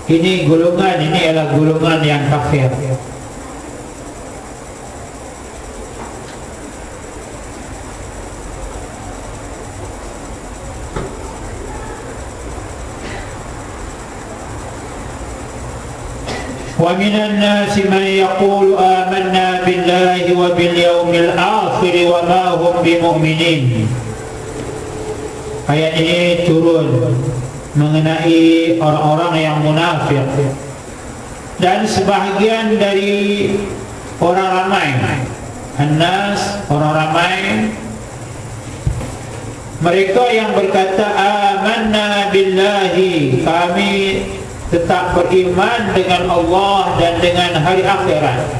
Ini golongan ini adalah golongan yang kafir. وَمِنَ النَّاسِ مَنْ يَقُولُ آمَنَّا بِاللَّهِ وَبِالْيَوْمِ الْآخِرِ وَمَا هُمْ بِمُؤْمِنِينَ. Ayat ini turun mengenai orang-orang yang munafik dan sebahagian dari orang ramai, an-nas, orang ramai, mereka yang berkata amanna billahi, kami tetap beriman dengan Allah dan dengan hari akhirat,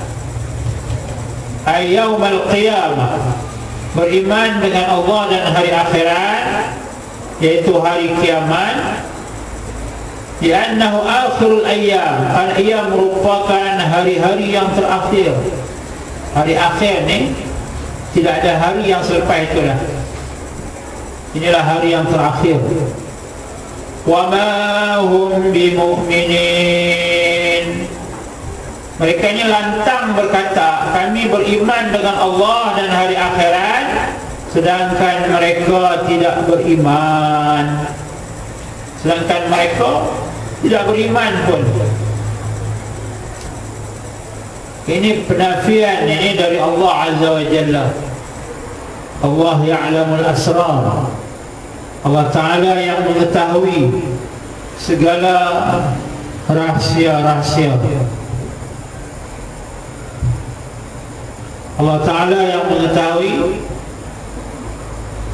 ay yaumul qiyamah, beriman dengan Allah dan hari akhirat, yaitu hari kiamat. Li'annahu akhirul ayyam, karena ia merupakan hari-hari yang terakhir. Hari akhir ni tidak ada hari yang selepas itulah. Inilah hari yang terakhir. Wa ma hum bimu'minin, mereka ini lantang berkata kami beriman dengan Allah dan hari akhirat, sedangkan mereka tidak beriman. Sedangkan mereka tidak beriman pun. Ini penafian ini dari Allah Azza wa Jalla. Allah ya'lamul asrar, Allah Ta'ala yang mengetahui segala rahsia-rahsia. Allah Ta'ala yang mengetahui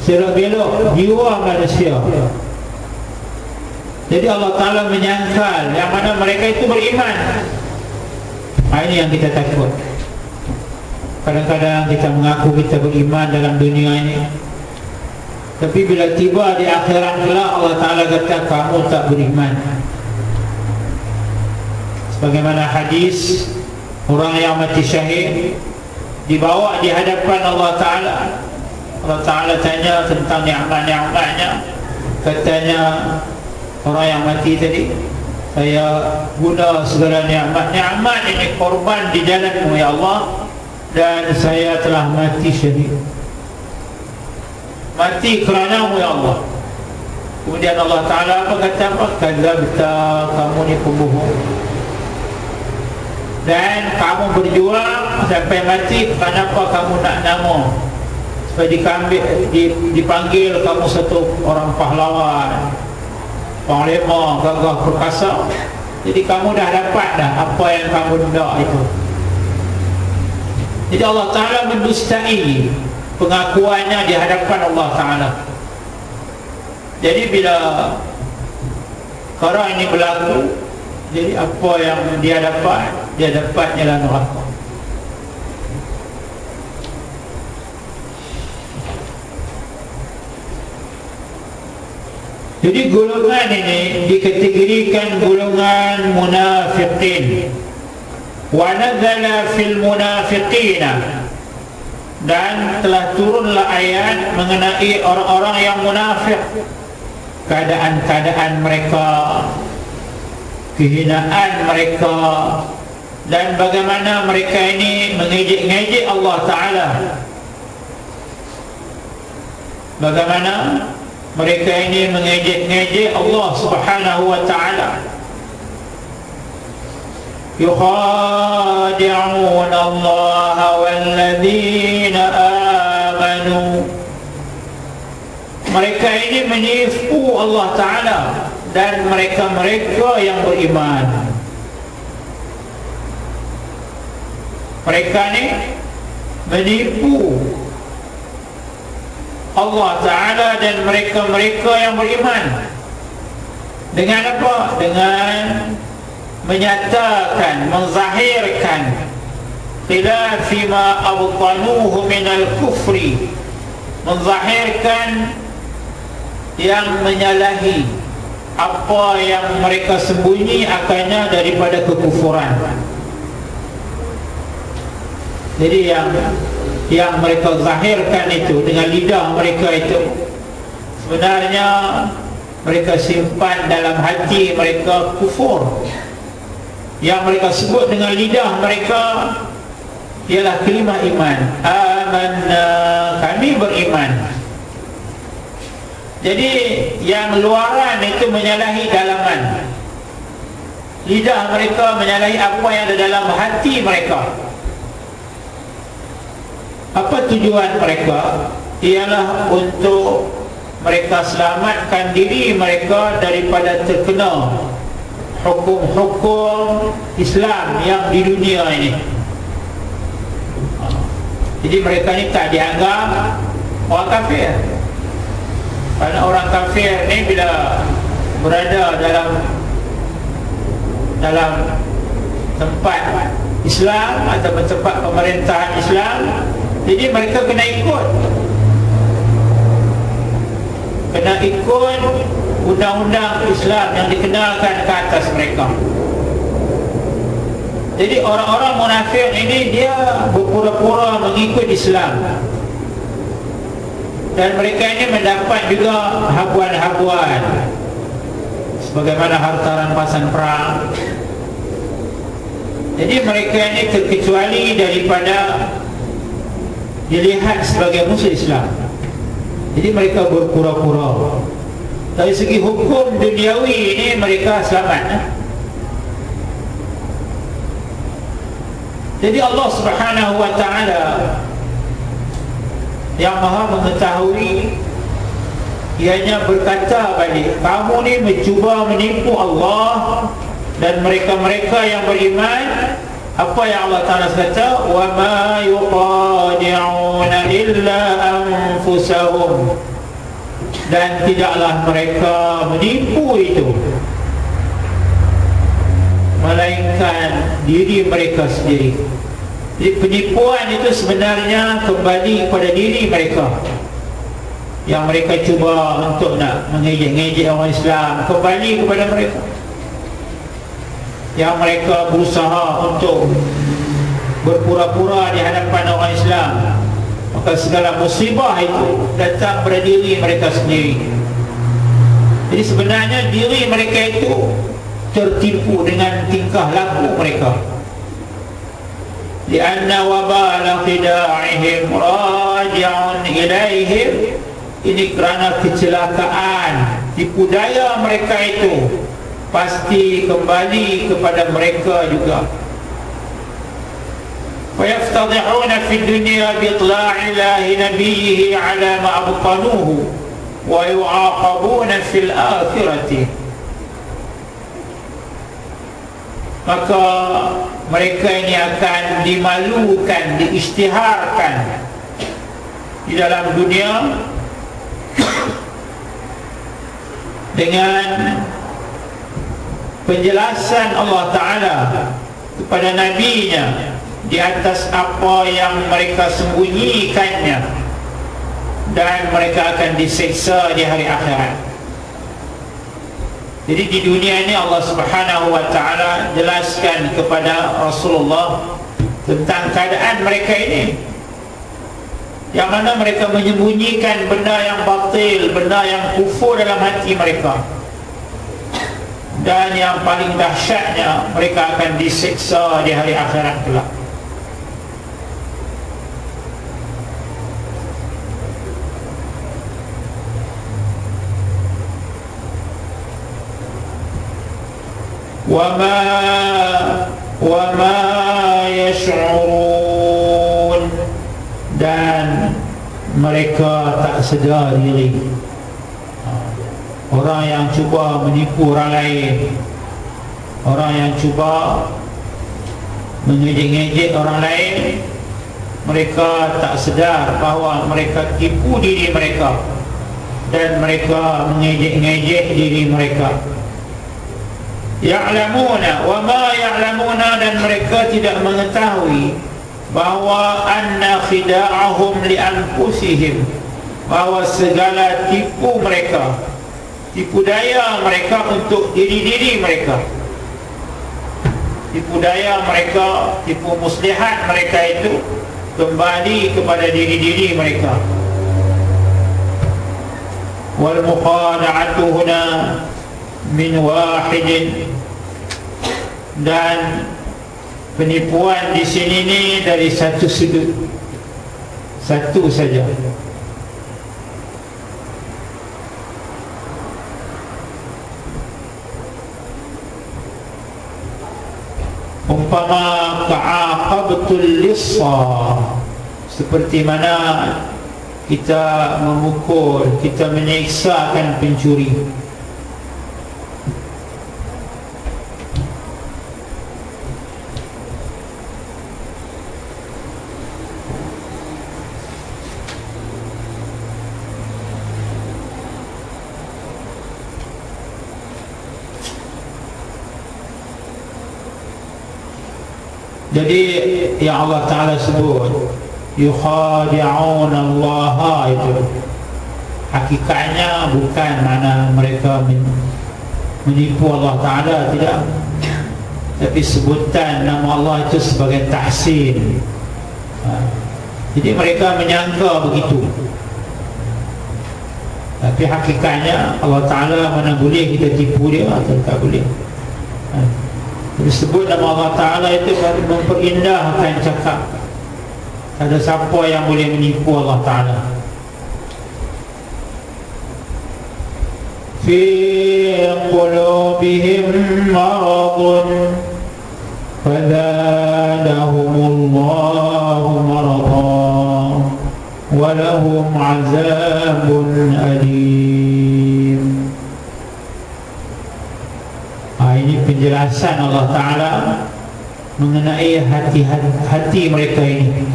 selok-belok jiwa manusia. Jadi Allah Ta'ala menyangkal yang mana mereka itu beriman. Ini yang kita takut. Kadang-kadang kita mengaku kita beriman dalam dunia ini, tapi bila tiba di akhirat kelak Allah Ta'ala kata kamu tak beriman. Sebagaimana hadis orang yang mati syahid dibawa di hadapan Allah Ta'ala. Allah Ta'ala tanya tentang nikmat-nikmatnya. Katanya orang yang mati tadi, saya guna segala nikmat-nikmat ini korban di jalan-Mu ya Allah, dan saya telah mati syahid, mati kerana-Mu ya Allah. Kemudian Allah Ta'ala apa kata? Apa? Kadzabta, kamu ni pembohong, dan kamu berjuang sampai mati. Kenapa kamu nak nama supaya dipanggil kamu satu orang pahlawan, panglima, gagah perkasa? Jadi kamu dah dapat dah apa yang kamu hendak itu. Jadi Allah Ta'ala mendustai pengakuannya di hadapan Allah Ta'ala. Jadi bila perkara ini berlaku, jadi apa yang dia dapat? Dia dapat ialah neraka. Jadi golongan ini dikategorikan golongan munafiqin. Wa nazala fil munafiqina, dan telah turunlah ayat mengenai orang-orang yang munafik, keadaan-keadaan mereka, kehinaan mereka, dan bagaimana mereka ini mengejek-ngejek Allah Ta'ala. Bagaimana mereka ini mengejek-ngejek Allah Subhanahu wa Ta'ala. يخادعون الله والذين آمنوا, mereka ini menipu Allah Ta'ala dan mereka-mereka yang beriman. Mereka ini menipu Allah Ta'ala dan mereka-mereka yang beriman. Dengan apa? Dengan menyatakan, menzahirkan khilafi ma abtanuhu minal kufri, menzahirkan yang menyalahi apa yang mereka sembunyi akannya daripada kekufuran. Jadi yang mereka zahirkan itu dengan lidah mereka itu sebenarnya mereka simpan dalam hati mereka kufur. Yang mereka sebut dengan lidah mereka ialah kalimah iman. Amanna, kami beriman. Jadi yang luaran itu menyalahi dalaman. Lidah mereka menyalahi apa yang ada dalam hati mereka. Apa tujuan mereka? Ialah untuk mereka selamatkan diri mereka daripada terkena hukum-hukum Islam yang di dunia ini. Jadi mereka ni tak dianggap orang kafir. Karena orang kafir ni bila berada dalam tempat Islam atau tempat pemerintahan Islam, jadi mereka kena ikut undang-undang Islam yang dikenalkan ke atas mereka. Jadi orang-orang munafik ini dia berpura-pura mengikut Islam, dan mereka ini mendapat juga habuan-habuan sebagaimana harta rampasan perang. Jadi mereka ini terkecuali daripada dilihat sebagai musuh Islam. Jadi mereka berpura-pura. Dari segi hukum duniawi ini mereka selamat. Jadi Allah Subhanahu wa ta'ala yang maha mengetahui, ianya berkata balik, kamu ni mencuba menipu Allah dan mereka-mereka yang beriman. Apa yang Allah Ta'ala kata? Wa ma yuqadi'una illa anfusahum, dan tidaklah mereka menipu itu melainkan diri mereka sendiri. Jadi penipuan itu sebenarnya kembali kepada diri mereka. Yang mereka cuba untuk nak mengejek-ngejek orang Islam, kembali kepada mereka. Yang mereka berusaha untuk berpura-pura di hadapan orang Islam, maka segala musibah itu datang pada diri mereka sendiri. Jadi sebenarnya diri mereka itu tertipu dengan tingkah laku mereka. Lianna wabala khida'ihim raji'un ilaihim, ini kerana kecelakaan tipu daya mereka itu pasti kembali kepada mereka juga. وَيَفْتَضِحُونَ فِي الدُّنْيَا بِإِطْلَاعِ اللَّهِ نَبِيِّهِ عَلَى مَا أَبْطَلُوهُ وَيُعَاقَبُونَ فِي الْآخِرَةِ. Maka mereka ini akan dimalukan, diisytiharkan di dalam dunia dengan penjelasan Allah Ta'ala kepada Nabi-Nya di atas apa yang mereka sembunyikannya, dan mereka akan diseksa di hari akhirat. Jadi di dunia ini Allah Subhanahu wa ta'ala jelaskan kepada Rasulullah tentang keadaan mereka ini, yang mana mereka menyembunyikan benda yang batil, benda yang kufur dalam hati mereka. Dan yang paling dahsyatnya, mereka akan disiksa di hari akhirat pula. Wama yash'urun, dan mereka tak sedar diri. Orang yang cuba menipu orang lain, orang yang cuba mengejek-ngejek orang lain, mereka tak sedar bahawa mereka tipu diri mereka dan mereka mengejek-ngejek diri mereka. Ya'lamuna wa ma ya'lamuna, dan mereka tidak mengetahui bahawa anna khida'ahum li anfusihim, bahawa segala tipu mereka, tipu daya mereka untuk diri-diri mereka, tipu daya mereka, tipu muslihat mereka itu kembali kepada diri-diri mereka. wal mukhada'atu huna min wahidin, dan penipuan di sini ni dari satu sudut, satu saja. Umpama ka'aqabtul lissa, seperti mana kita memukul, kita menyiksakan pencuri. Jadi yang Allah Ta'ala sebut yukhadi'una Allah, itu hakikatnya bukan mana mereka menipu Allah Ta'ala, tidak, tapi sebutan nama Allah itu sebagai tahsin. Jadi mereka menyangka begitu, tapi hakikatnya Allah Ta'ala mana boleh kita tipu dia atau tak boleh. Disebut nama Allah Ta'ala itu memperindahkan cakap. Tak ada siapa yang boleh menipu Allah Ta'ala. Fi qulubihim maradun fazadahumullahu maradan walahum azabun alim. Ini penjelasan Allah Ta'ala mengenai hati mereka ini.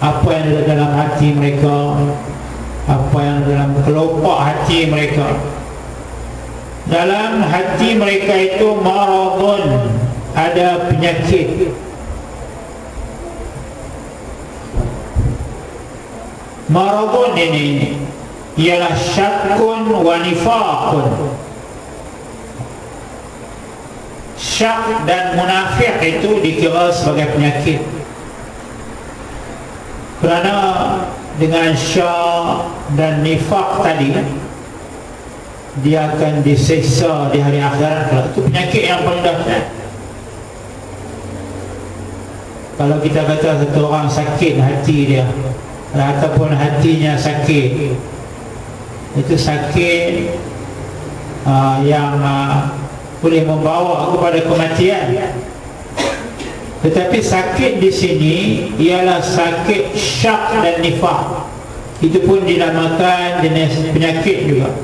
Apa yang ada dalam hati mereka, apa yang ada dalam kelopak hati mereka. Dalam hati mereka itu maradun, ada penyakit. Maradun ini ialah syakkun wa nifaqun. Syak dan munafik itu dikira sebagai penyakit, kerana dengan syak dan nifak tadi dia akan disiksa di hari akhirat. Itu penyakit yang paling dahsyat. Kalau kita kata satu orang sakit hati dia, ataupun hatinya sakit, itu sakit yang boleh membawa kepada kematian. Tetapi sakit di sini ialah sakit syak dan nifak. Itu pun dinamakan jenis penyakit juga.